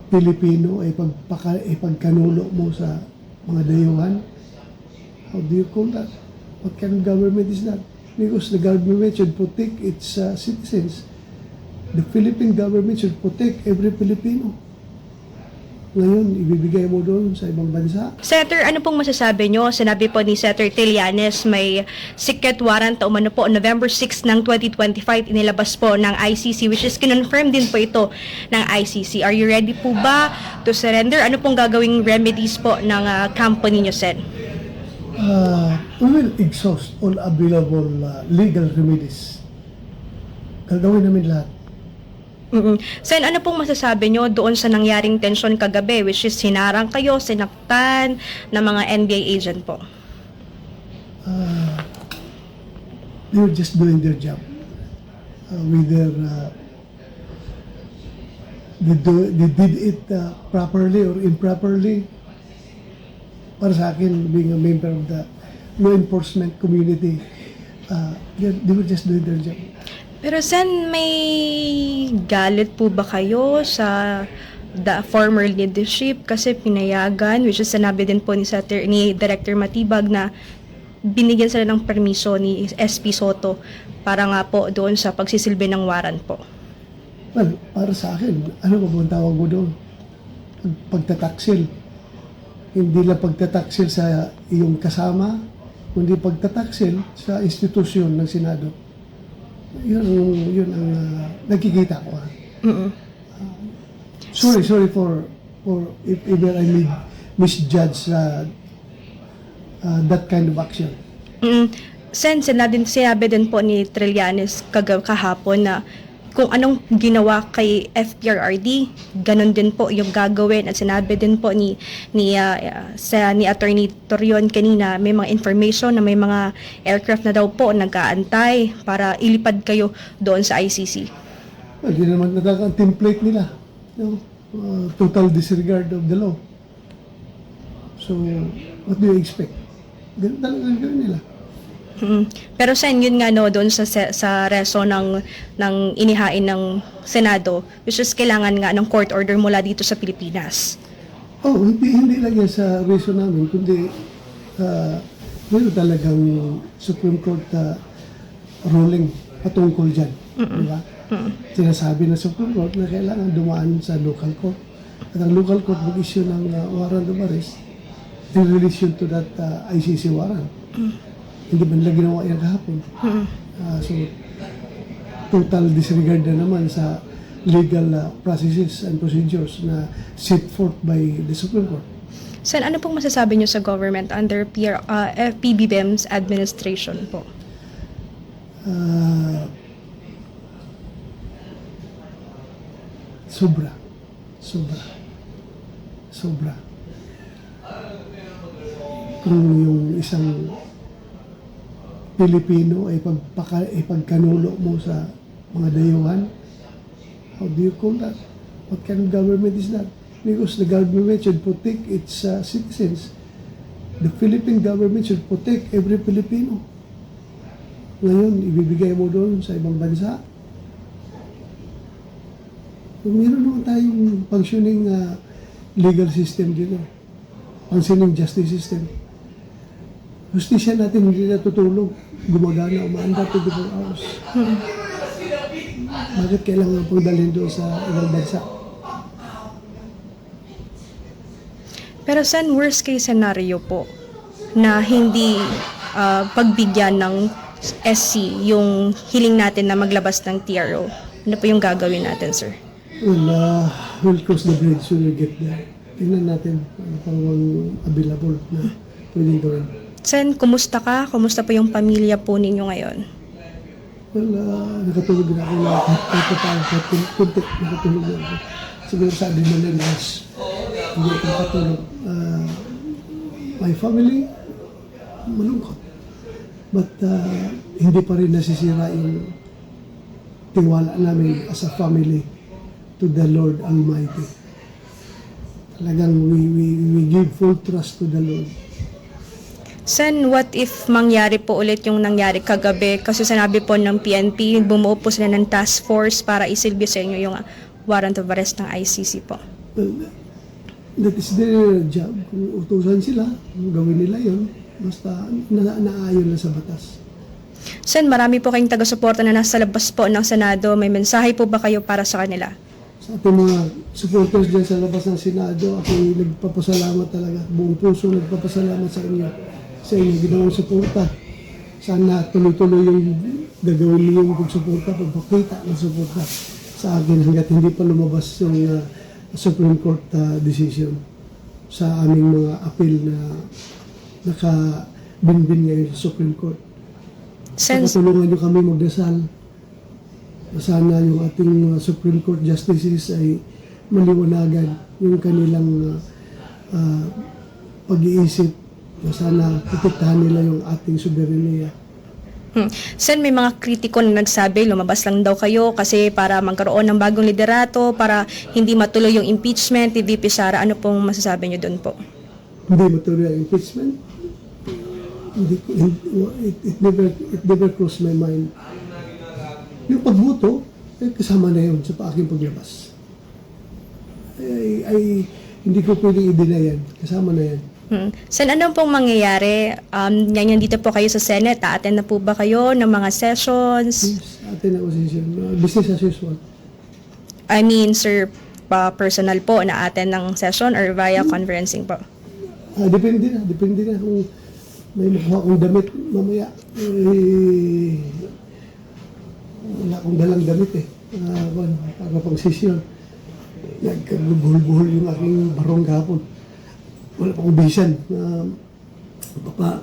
Pilipino ay ipagkanulo mo sa mga dayuhan? How do you call that? What kind of government is that? Because the government should protect its citizens. The Philippine government should protect every Filipino. Ngayon, ibibigay mo doon sa ibang bansa. Senator, ano pong masasabi nyo? Sinabi po ni Senator Trillanes may secret warrant o umano po November 6 ng 2025 inilabas po ng ICC, which is kinonfirm din po ito ng ICC. Are you ready po ba to surrender? Ano pong gagawing remedies po ng company nyo, Sen? We will exhaust all available legal remedies. Gagawin namin lahat. Sen, ano pong masasabi nyo doon sa nangyaring tensyon kagabi, which is hinarang kayo, sinaktan ng mga NBA agent po? They were just doing their job. Whether they did it properly or improperly, para sa akin, being a member of the law enforcement community, they were just doing their job. Pero Sen, may galit po ba kayo sa the former leadership kasi pinayagan, which is sinabi din po ni Director Matibag na binigyan sila ng permiso ni SP Soto para nga po doon sa pagsisilbi ng warrant po? Well, para sa akin, ano ba ang tawag mo doon? Pagtataksil. Hindi lang pagtataksil sa iyong kasama, kundi pagtataksil sa institusyon ng Senado. Yun ang nakikita ko. Sorry for if ever I may misjudge that kind of action. Sen, sinabi din po ni Trillanes kahapon na kung anong ginawa kay FPRRD, ganun din po yung gagawin. At sinabi din po ni Attorney Torion kanina, may mga information na may mga aircraft na daw po nag-aantay para ilipad kayo doon sa ICC. Well, di naman ang template nila. Total disregard of the law. So, what do you expect? Ganun talaga gawin nila. Pero Sen, yun nga no, doon sa reso ng inihain ng Senado, which is kailangan nga ng court order mula dito sa Pilipinas. Hindi lang yan sa reso namin, kundi meron talagang Supreme Court ruling patungkol dyan. Diba? Sinasabi ng Supreme Court na kailangan dumaan sa local court. At ang local court mag-issue ng warrant of arrest in relation to that ICC warrant. Hindi man lang ginawa yan kahapon. So, total disregard na naman sa legal processes and procedures na set forth by the Supreme Court. Sen, ano pong masasabi niyo sa government under PBBM's administration po? Sobra. Kung yung isang Pilipino ay ipagkanulo mo sa mga dayuhan, how do you call that? What kind of government is that? Because the government should protect its citizens. The Philippine government should protect every Filipino. Ngayon, ibibigay mo doon sa ibang bansa. Meron naman tayong functioning legal system dito. Functioning justice system. Justisya natin hindi natutulog. Gumagana, umaanda 24 hours. Bakit kailangan pong dalhin doon sa ibang bansa? Pero Sen, worst case scenario po na hindi pagbigyan ng SC yung hiling natin na maglabas ng TRO. Ano po yung gagawin natin, sir? Well, we'll cross the bridge when we get there. Tingnan natin pang available na pwedeng gawin. Sen, kumusta ka? Kumusta po yung pamilya po ninyo ngayon? Well, nakatulog na ako na kahit kunti, nakatulog na ako. Siguro sa adrenaline hindi ako nakatulog. My family, malungkot. But hindi pa rin nasisira yung tiwala namin as a family to the Lord Almighty. Talagang we give full trust to the Lord. Sen, what if mangyari po ulit yung nangyari kagabi? Kasi sinabi po ng PNP, bumuo po sila ng task force para isilbi sa inyo yung warrant of arrest ng ICC po. Well, that is their job. Kung utusan sila, kung gawin nila yon, basta naayon lang sa batas. Sen, marami po kayong taga-suporta na nasa labas po ng Senado. May mensahe po ba kayo para sa kanila? Sa ating mga supporters dyan sa labas ng Senado, ako nagpapasalamat talaga. Buong puso nagpapasalamat sa inyo. Sa inyong ginawang suporta. Sana tuloy-tuloy yung gagawin niyo yung pagsuporta, pagpakita ng suporta sa akin hanggat hindi pa lumabas yung Supreme Court decision sa aming mga appeal na nakabinbin ngayon sa Supreme Court. Sen, Patulungan niyo kami magdasal na sana yung ating mga Supreme Court justices ay maliwanagan yung kanilang pag-iisip na sana protektahan nila yung ating soberenya. Sen, may mga kritiko na nagsabi, lumabas lang daw kayo kasi para magkaroon ng bagong liderato, para hindi matuloy yung impeachment ni VP Sara. Ano pong masasabi niyo doon po? Hindi matuloy ang impeachment. It never crossed my mind. Yung pagbuto, kasama na yun sa aking paglabas. Ay hindi ko pwedeng i-deny yan. Kasama na yan. Sen, ano pong mangyayari? Yan dito po kayo sa Senate. Attend na po ba kayo ng mga sessions? Yes, atin ang position. Business as usual. I mean, sir, personal po na attend ng session or via conferencing po? Depende na. Depende na kung may makuha kong damit mamaya. Wala akong dalang damit eh. Para pang session. Nagkabuhol-buhol yung aking barong kahapon. Wala pa akong bihisan.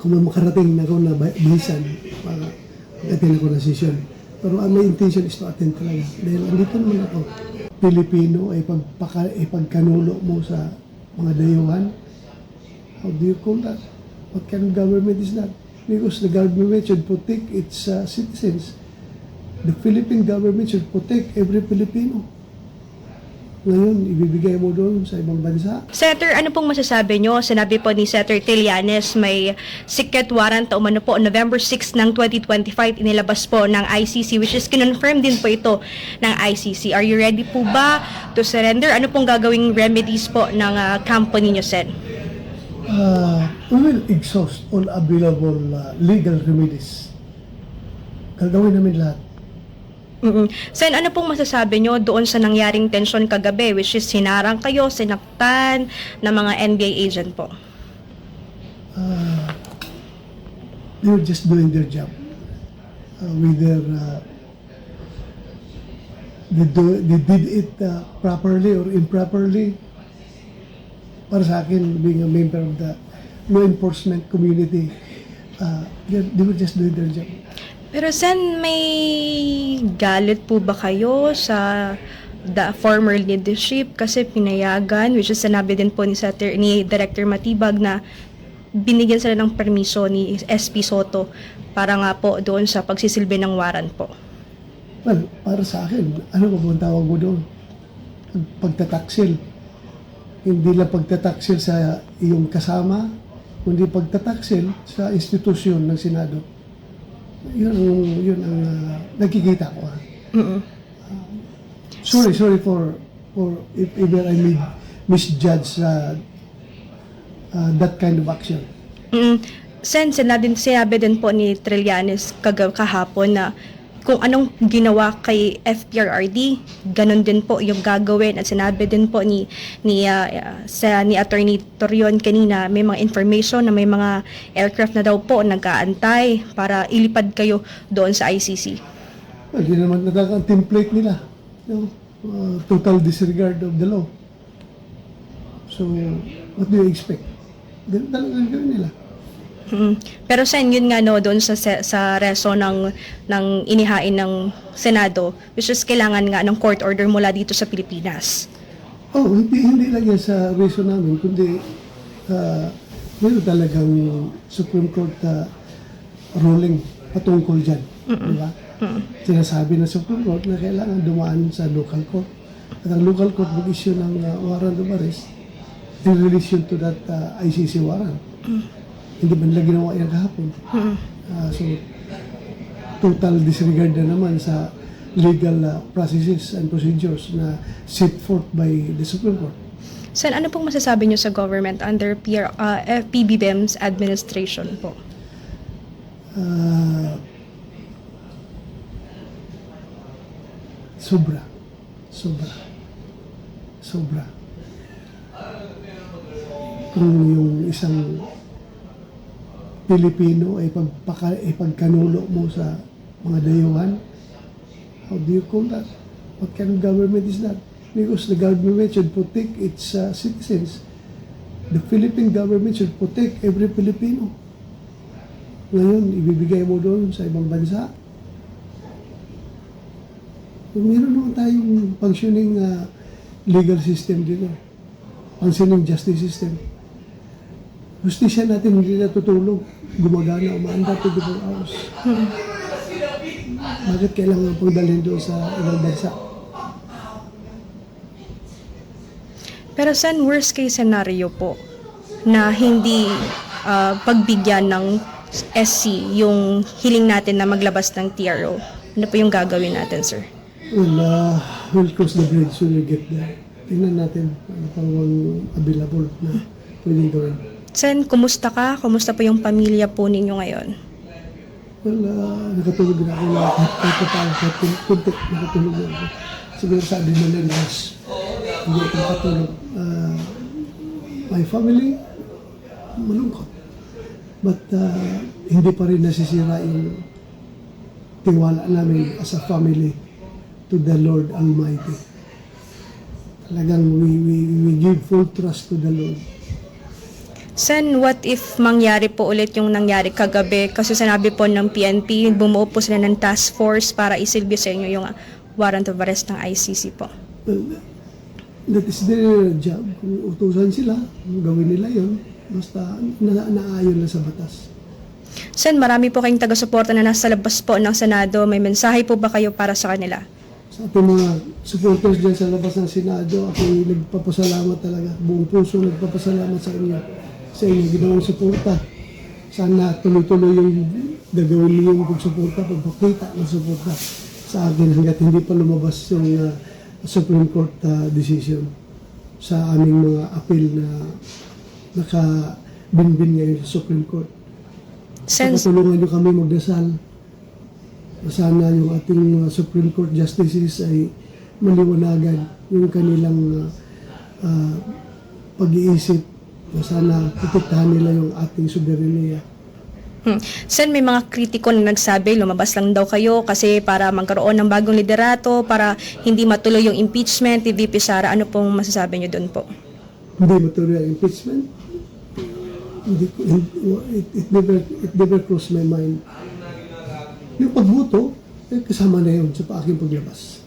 Kung makarating na ako na bihisan, para attend ako na session. Pero my intention is to attend talaga. Dahil andito naman ako. Pilipino ay ipagkanulo mo sa mga dayuhan. How do you call that? What kind of government is that? Because the government should protect its citizens. The Philippine government should protect every Filipino. Ngayon, ibibigay mo doon sa ibang bansa. Senator, ano pong masasabi nyo? Sinabi po ni Senator Trillanes, may secret warrant o umano po November 6 ng 2025 inilabas po ng ICC, which is kinonfirm din po ito ng ICC. Are you ready po ba to surrender? Ano pong gagawing remedies po ng company nyo, Sen? We will exhaust all available legal remedies. Gagawin namin lahat. Sen, ano pong masasabi nyo doon sa nangyaring tensyon kagabi, which is sinarang kayo, sinaktan ng mga NBA agent po? They were just doing their job. Whether they did it properly or improperly, para sa akin, being a member of the law enforcement community, they were just doing their job. Pero Sen, may galit po ba kayo sa former leadership kasi pinayagan, which is sinabi din po ni Director Matibag na binigyan sila ng permiso ni SP Soto para nga po doon sa pagsisilbi ng warrant po? Well, para sa akin, ano ba ang tawag mo doon? Pagtataksil. Hindi lang pagtataksil sa iyong kasama, kundi pagtataksil sa institusyon ng Senado. Yun ang nakikita ko. Sorry for if ever I misjudge that kind of action. Sen, sinabi din po ni Trillanes kahapon na kung anong ginawa kay FPRRD, ganun din po yung gagawin. At sinabi din po ni Attorney Torion kanina, may mga information na may mga aircraft na daw po nag-aantay para ilipad kayo doon sa ICC. Hindi naman ang template nila. No? Total disregard of the law. So, what do you expect? Ganun talagang gawin nila. Pero Sen, yun nga no, doon sa reso ng inihain ng Senado, which is kailangan nga ng court order mula dito sa Pilipinas. Hindi lang yan sa reso namin, kundi meron talagang Supreme Court ruling patungkol dyan. Di ba? Sinasabi ng Supreme Court na kailangan dumaan sa local court. At ang local court mag-issue ng warrant of arrest in relation to that ICC warrant. Hindi ba nila ginawa yan kahapon? So, total disregard na naman sa legal processes and procedures na set forth by the Supreme Court. Sen, ano pong masasabi niyo sa government under PBBM's administration po? Sobra. Sobra. Sobra. Kung yung isang Pilipino ay ipagkanulo mo sa mga dayuhan, how do you call that? What kind of government is that? Because the government should protect its citizens. The Philippine government should protect every Filipino. Ngayon, ibibigay mo doon sa ibang bansa. Meron naman tayong functioning legal system dito. Functioning justice system. Justisya natin hindi natutulog. Gumagana, umaanda 24 hours. Bakit kailangan pang dalhin doon sa ibang bansa? Pero Sen, worst case scenario po na hindi pagbigyan ng SC yung hiling natin na maglabas ng TRO. Ano po yung gagawin natin, sir? Well, we'll cross the bridge when we get there. Tingnan natin ano pang available na pwedeng gawin. Sen, kumusta ka? Kumusta po yung pamilya po ninyo ngayon? Well, nakatulog na ako kahit kunti, nakatulog na ako. Siguro sa adrenaline rush. Hindi ako nakatulog. My family, malungkot. But hindi pa rin nasisira yung tiwala namin as a family to the Lord Almighty. Talagang we give full trust to the Lord. Sen, what if mangyari po ulit yung nangyari kagabi? Kasi sinabi po ng PNP, bumuo po sila ng task force para isilbi sa inyo yung warrant of arrest ng ICC po. Well, that is their job. Kung utusan sila, gawin nila yon. Basta naayon lang sa batas. Sen, marami po kayong taga-suporta na nasa labas po ng Senado. May mensahe po ba kayo para sa kanila? Sa ating mga supporters dyan sa labas ng Senado, ako nagpapasalamat talaga. Buong puso nagpapasalamat sa inyo. Sa inyo ginawang suporta. Sana tuloy-tuloy yung gagawin niyo yung pagsuporta, pagpakita ng suporta sa akin hanggat hindi pa lumabas yung Supreme Court decision sa aming mga appeal na nakabinbin ngayon sa Supreme Court. Sen, Patulungan niyo kami magdasal. Sana yung ating Supreme Court justices ay maliwanagan yung kanilang pag-iisip. Sana protektahan nila yung ating soberenya. Sen, may mga kritiko na nagsabi, lumabas lang daw kayo kasi para magkaroon ng bagong liderato, para hindi matuloy yung impeachment ni VP Sara. Ano pong masasabi niyo doon po? Hindi matuloy ang impeachment. It never crossed my mind. Yung pagboto, kasama na yun sa aking paglabas.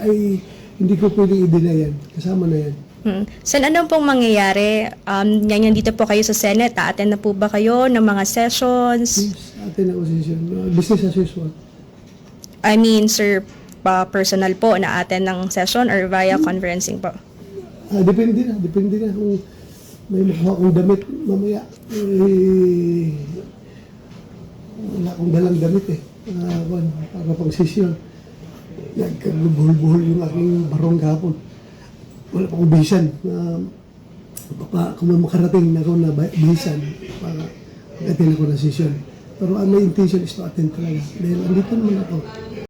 Ay hindi ko pwedeng i-deny yan. Kasama na yan. Sen, ano pong mangyayari? Yan dito po kayo sa Senate. Attend na po ba kayo ng mga sessions? Yes, atin ang position. Business as usual. I mean, sir, personal po na attend ng session or via conferencing po? Depende na. Kung may makuha kong damit mamaya, wala akong dalang damit para pang session. Nagkabuhol-buhol yung aking barong kahapon. Wala pa akong bisan. Kung makarating na ako na bisan, mag-attend ako ng session. Pero my intention is to attend talaga. Dahil andito naman ako.